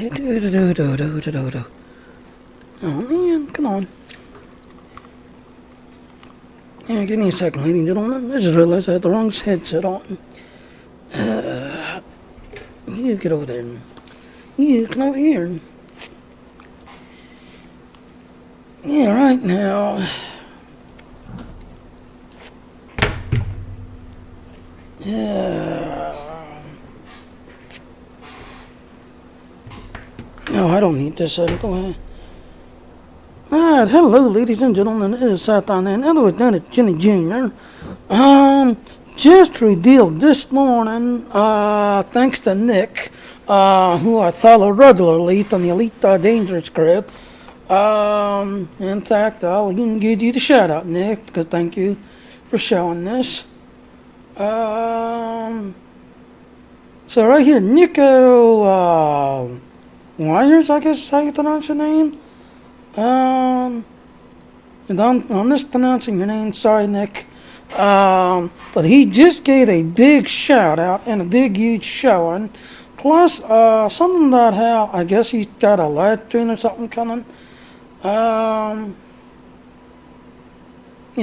Oh man, come on. Yeah, give me a second, ladies and gentlemen. I just realized I had the wrong headset on. You get over there. You come over here. Yeah, right now. Yeah. No, I don't need this. Go ahead. Alright, hello, ladies and gentlemen. It is South on and other than it, Jenny Jr. Just revealed this morning, thanks to Nick, who I follow regularly on the Elite Dangerous group. In fact, I'll even give you the shout out, Nick, because thank you for showing this. So right here, Nico, Wires, I guess is how you pronounce your name. And I'm mispronouncing your name, sorry, Nick. But he just gave a big shout out and a big huge showing. Plus, something about how I guess he's got a live stream or something coming. You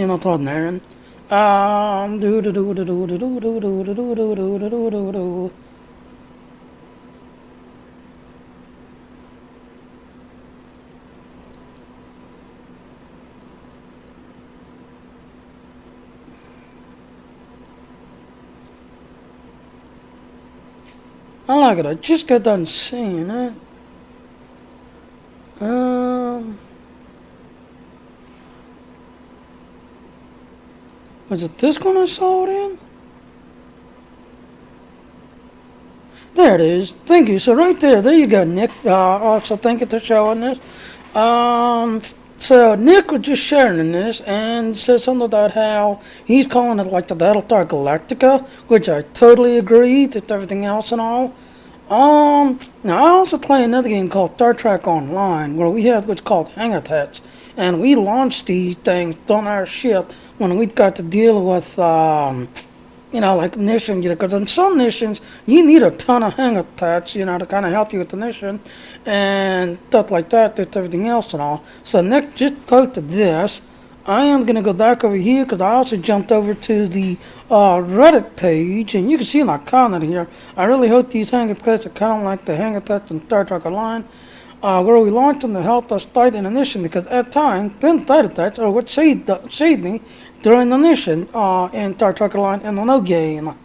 know, told Aaron. I like it. I just got done seeing it. Was it this one I saw it in? There it is. Thank you. So right there you go, Nick. Also, thank you for showing this. So Nick was just sharing this and said something about how he's calling it like the Battlestar Galactica, which I totally agree with everything else and all. Now I also play another game called Star Trek Online, where we have what's called Hang-A-Tets, and we launched these things on our ship when we got to deal with, like missions, because in some missions, you need a ton of hang-attacks, to kind of help you with the mission, and stuff like that, just everything else and all. So Nick just posted this. I am going to go back over here, because I also jumped over to the Reddit page, and you can see my comment here. I really hope these hang-attacks are kind of like the hang-attacks in Star Trek Online, where we launched them to help us fight in a mission, because at times, them side attacks are what saved me during the mission in Star Trek Online in the no game.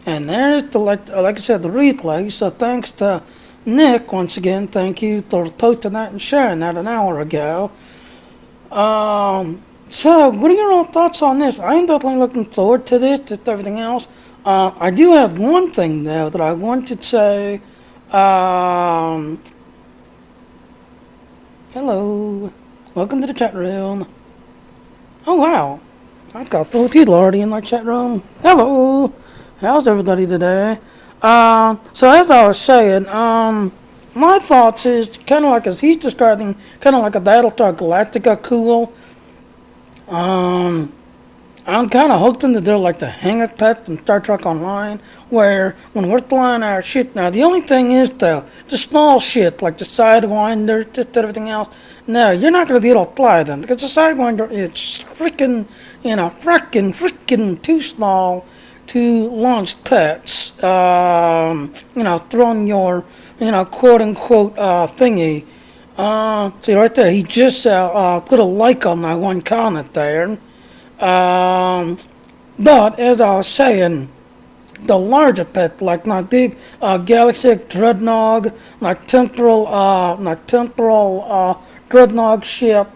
And there's the, like I said, the replay. So thanks to Nick once again. Thank you for posting that and sharing that an hour ago. So what are your thoughts on this? I'm definitely looking forward to this, just everything else. I do have one thing though that I want to say. Hello, welcome to the chat room. Oh wow, I've got 4 people already in my chat room. Hello. How's everybody today? So as I was saying, my thoughts is kind of like, as he's describing, kind of like a Battlestar Galactica cool. I'm kind of hoping that they're like the Hang-A-Tech in Star Trek Online, where when we're flying our shit, now the only thing is though, the small shit, like the Sidewinder, just everything else, no, you're not going to be able to fly them, because the Sidewinder is freaking too small to launch pets, throwing your, quote unquote, thingy. See right there, he just put a like on that one comment there. But as I was saying, the larger pet, like my big Galaxy Dreadnought, my temporal Dreadnought ship,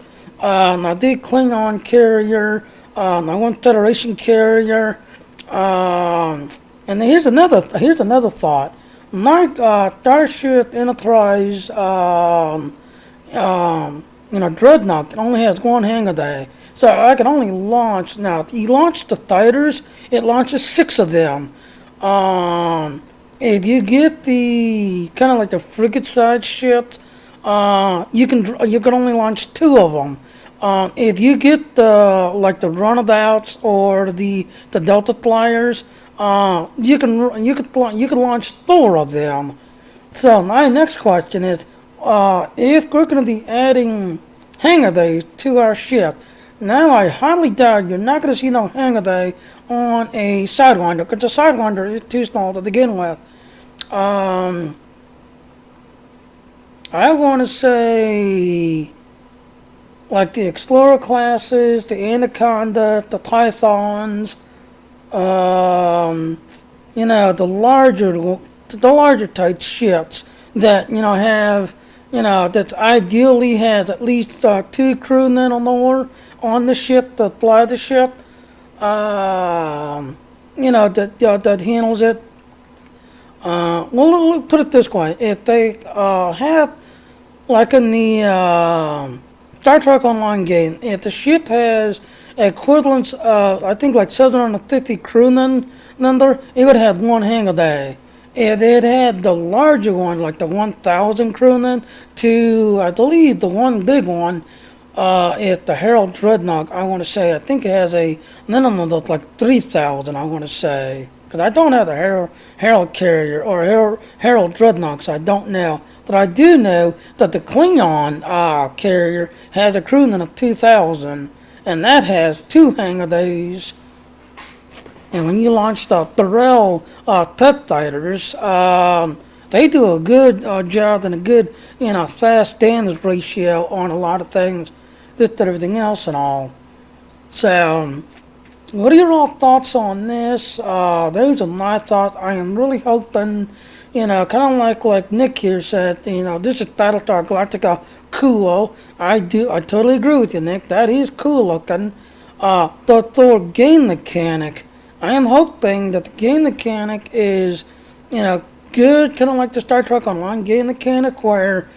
my big Klingon carrier, my one Federation carrier. And here's another thought. My Starship Enterprise, Dreadnought only has one hangar day, so I can only launch. Now, if you launch the fighters, it launches 6 of them. If you get the kind of like the frigate side ship, you can only launch two of them. If you get the like the runabouts or the Delta flyers, you can launch four of them. So my next question is, if we're going to be adding hangar days to our ship, now I highly doubt you're not going to see no hangar day on a Sidewinder, because the Sidewinder is too small to begin with. Um, I want to say like the Explorer classes, the Anaconda, the Pythons, um, the larger type ships that have that ideally has at least two crewmen or more on the ship that fly the ship. That handles it. Well, put it this way: if they had like in the Star Trek Online game, if the ship has equivalents of, I think, like 750 crewmen number, it would have one hangar day. If it had the larger one, like the 1,000 crewmen, to, I believe, the one big one, it's the Herald Dreadnought, I want to say. I think it has a minimum of like 3,000, I want to say. Because I don't have the Herald carrier or Herald Dreadnought, so I don't know. But I do know that the Klingon carrier has a crewman of 2,000, and that has two hangar days. And when you launch the Thorell Tet Fighters, they do a good job and a good, fast damage ratio on a lot of things, just everything else and all. So, what are your all thoughts on this? Those are my thoughts. I am really hoping, kind of like Nick here said, this is Battlestar Galactica cool. I totally agree with you, Nick. That is cool looking. The Thor game mechanic. I am hoping that the game mechanic is, good, kind of like the Star Trek Online game mechanic, where,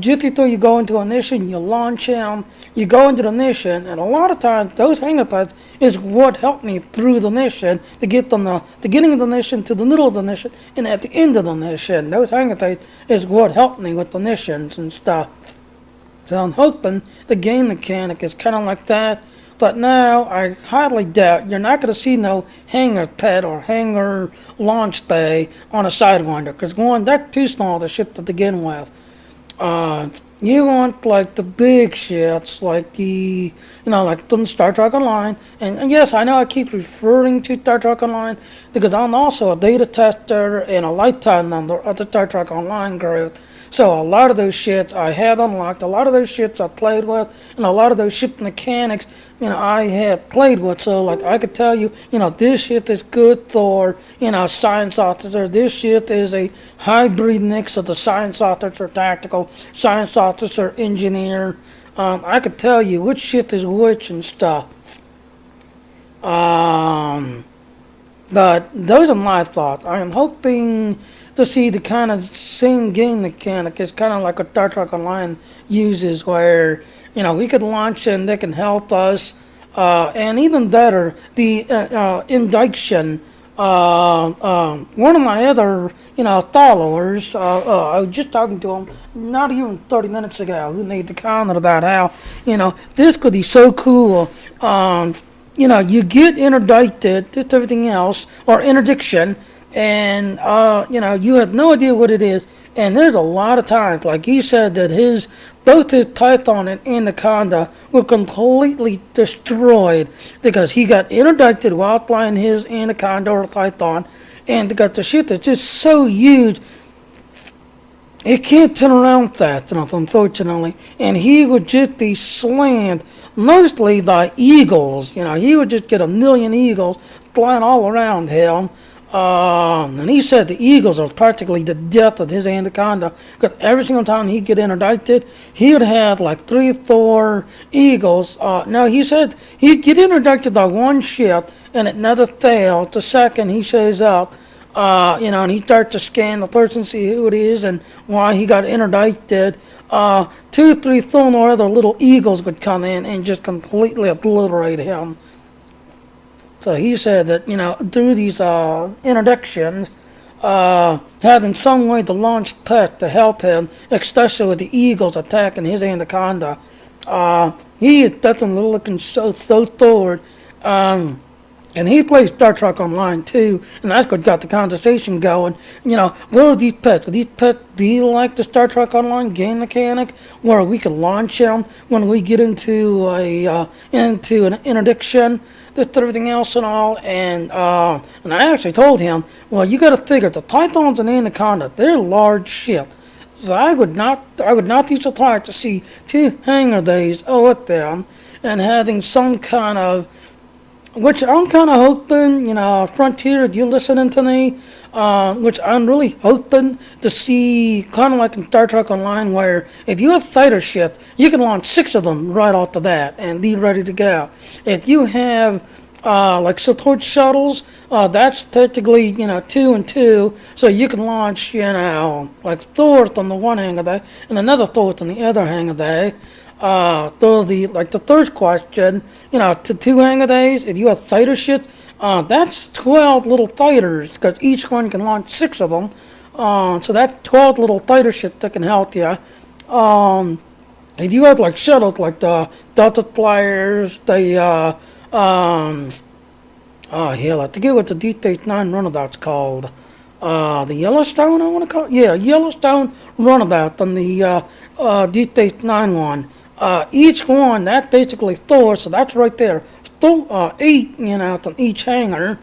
just before you go into a mission, you launch him, you go into the mission, and a lot of times those hangar types is what helped me through the mission to get from the beginning of the mission to the middle of the mission and at the end of the mission. Those hangar types is what helped me with the missions and stuff. So I'm hoping the game mechanic is kind of like that. But now I highly doubt you're not going to see no hangar pad or hangar launch bay on a Sidewinder, because one, that's too small to ship to begin with. You want like the big ships, like like the Star Trek Online. And yes, I know I keep referring to Star Trek Online because I'm also a data tester and a lifetime member of the Star Trek Online group. So a lot of those shits I had unlocked, a lot of those shits I played with, and a lot of those shit mechanics, I had played with. So like I could tell you, this shit is good for, science officer. This shit is a hybrid mix of the science officer tactical, science officer engineer. I could tell you which shit is which and stuff. But those are my thoughts. I am hoping to see the kind of same game mechanic is kind of like what Star Trek Online uses, where we could launch and they can help us, and even better, the induction. One of my other followers, I was just talking to him not even 30 minutes ago, who made the comment about how this could be so cool. You get interdicted, just everything else, or interdiction, and you have no idea what it is. And there's a lot of times, like he said, that both his Python and Anaconda were completely destroyed because he got interdicted while flying his Anaconda or Python, and got the shit that's just so huge it can't turn around fast enough, unfortunately. And he would just be slammed mostly by eagles. He would just get a million eagles flying all around him. And he said the eagles are practically the death of his anaconda, because every single time he'd get interdicted, he would have like 3 or 4 eagles. No, he said he'd get interdicted by one ship and it never failed. The second he shows up, and he starts to scan the person, see who it is and why he got interdicted. 2, 3, 4 more other little eagles would come in and just completely obliterate him. So he said that, through these interdictions, had in some way to launch tech to help him, especially with the Eagles attacking his anaconda. He is definitely looking so forward. And he plays Star Trek Online too, and that's what got the conversation going. What are these pets? Are these pets, do you like the Star Trek Online game mechanic where we can launch them when we get into into an interdiction, this everything else and all? And I actually told him, well, you got to figure the Tythons and Anaconda, they're large ships. So I would not be surprised to see two hangar days with them and having some kind of, which I'm kind of hoping, Frontier, if you're listening to me, which I'm really hoping to see, kind of like in Star Trek Online, where if you have fighter ships, you can launch 6 of them right off the bat and be ready to go. If you have like support shuttles, that's technically 2 and 2, so you can launch like fourth on the one hangar day and another fourth on the other hangar day. So the third question, to 2 hangar days, if you have fighter ships, that's 12 little fighters, because each one can launch 6 of them. So that's 12 little fighter ships that can help you. If you have like shuttles, like the Delta Flyers, hell, I forget what the Deep Space Nine runabout's called. The Yellowstone, I want to call it? Yeah, Yellowstone runabout on the Deep Space Nine one. Each one, that's basically 4, so that's right there. 8, on each hangar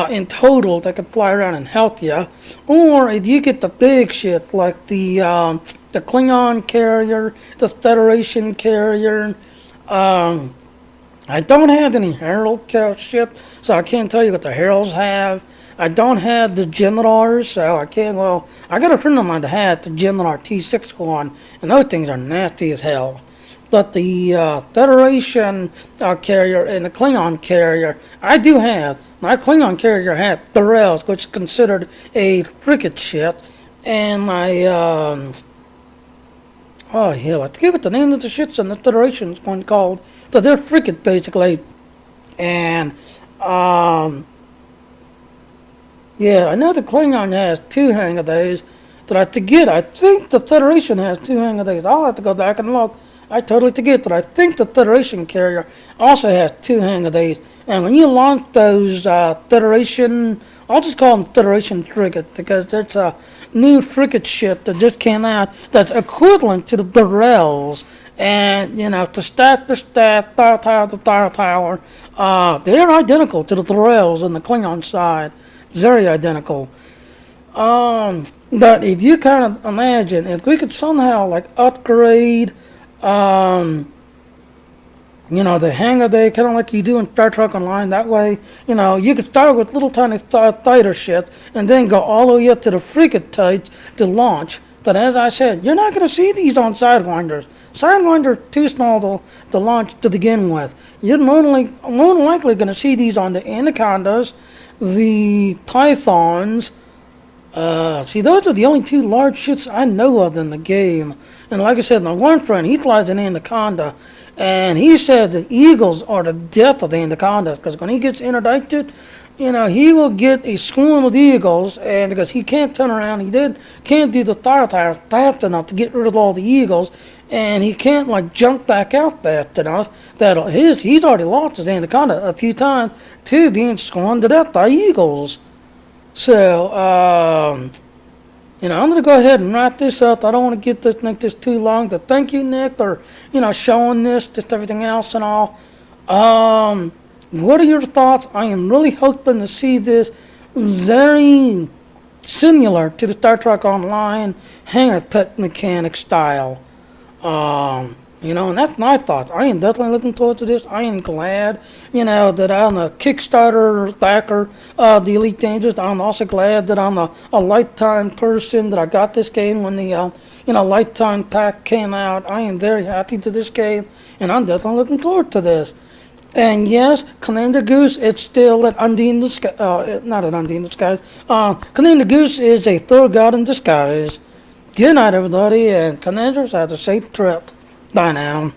in total that can fly around and help you. Or if you get the big shit like the Klingon carrier, the Federation carrier. I don't have any Herald shit, so I can't tell you what the Heralds have. I don't have the Generars, so I can't, well, I got a friend of mine that had the Generar T6 one, and those things are nasty as hell. But the Federation carrier and the Klingon carrier, I do have. My Klingon carrier had the Rails, which is considered a frigate ship, and my, oh hell, I forget what the name of the ships in the Federation's one called, but they're frigate basically, and, yeah, I know the Klingon has 2 hangar days, but I forget, I think the Federation has 2 hangar days. I'll have to go back and look. I totally forget, but I think the Federation carrier also has 2 hangar days. And when you launch those Federation, I'll just call them Federation frigates, because it's a new frigate ship that just came out that's equivalent to the Durrells. And, to star tower to star tower, they're identical to the Durrells on the Klingon side. Very identical. But if you kind of imagine, if we could somehow like upgrade, the hangar day, kind of like you do in Star Trek Online, that way, you could start with little tiny fighter ships and then go all the way up to the frigate types to launch. But as I said, you're not going to see these on Sidewinders. Sidewinders are too small to launch to begin with. You're more than likely going to see these on the Anacondas, the Tythons. See, those are the only 2 large ships I know of in the game. And like I said, my one friend, he flies an Anaconda, and he said the Eagles are the death of the Anacondas, because when he gets interdicted, he will get a swarm of Eagles, and because he can't turn around, can't do the fire towers fast enough to get rid of all the Eagles, and he can't like jump back out fast enough. He's already lost his Anaconda a few times to being swarmed to death by Eagles. So, I'm going to go ahead and wrap this up. I don't want to make this too long. But thank you, Nick, for, showing this, just everything else and all. What are your thoughts? I am really hoping to see this very similar to the Star Trek Online hangar tech mechanic style. And that's my thoughts. I am definitely looking forward to this. I am glad, that I'm a Kickstarter backer of the Elite Dangerous. I'm also glad that I'm a lifetime person, that I got this game when the, lifetime pack came out. I am very happy to this game, and I'm definitely looking forward to this. And yes, Commander Goose, it's still an Undine disguise, not an Undine disguise. Commander Goose is a third god in disguise. Good night, everybody, and Commanders, have a safe trip. Bye now.